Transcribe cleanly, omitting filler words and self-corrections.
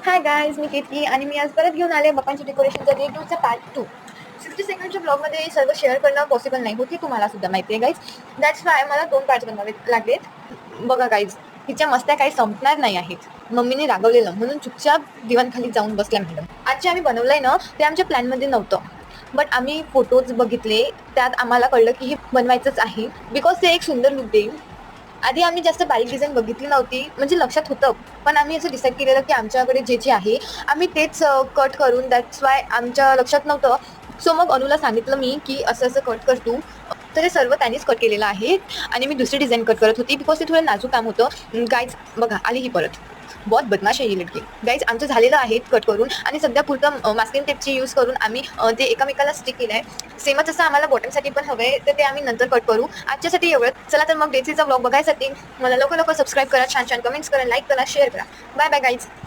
Hi guys, मी केतकी आणि मी आज परत घेऊन आले बाप्पांच्या डेकोरेशनचा डे 2चा पार्ट 2. 60 सेकंडच्या ब्लॉगमध्ये सर्व शेअर करणं पॉसिबल नाही होती, तुम्हाला सुद्धा माहिती आहे गाईज. दॅट्स वाय मला 2 पार्ट्स बनवावे लागलेत. बघा गाईज, तिच्या मस्त्या काही संपणार नाही आहेत. मम्मीने रागवलेलं म्हणून चुपचाप दिवाणखाली जाऊन बसल्या मॅडम. आजचे आम्ही बनवलंय ना, ते आमच्या प्लॅनमध्ये नव्हतं, बट आम्ही फोटोज बघितले, त्यात आम्हाला कळलं की हे बनवायचंच आहे बिकॉज ते एक सुंदर लुक देईल. आधी आम्ही जास्त बारीक डिझाईन बघितली नव्हती, म्हणजे लक्षात होतं, पण आम्ही असं डिसाईड केलेलं की आमच्याकडे जे जे आहे आम्ही तेच कट करून, दॅट्स वाय आमच्या लक्षात नव्हतं. सो मग अनुला सांगितलं मी की असं असं कट कर तू. तर हे सर्व त्यांनीच कट केलेलं आहे आणि मी दुसरी डिझाईन कट करत होती बिकॉज ते थोडं नाजूक काम होतं. गाईज बघा, आली ही परत. बहुत बदमाश आहे ही लडकी. गाईज आमचं झालेलं आहे कट करून आणि सध्या पुरतं मास्किंग टेपची यूज करून आम्ही ते एकामेकाला स्टिक केलं आहे. सेमच असं आम्हाला बॉटमसाठी पण हवं आहे, तर ते आम्ही नंतर कट करू. आजच्यासाठी एवढं. चला तर मग डेसीचा ब्लॉग बघायसाठी मला लवकर सबस्क्राईब करा, छान छान कमेंट्स करा, लाईक करा, शेअर करा. Bye bye guys.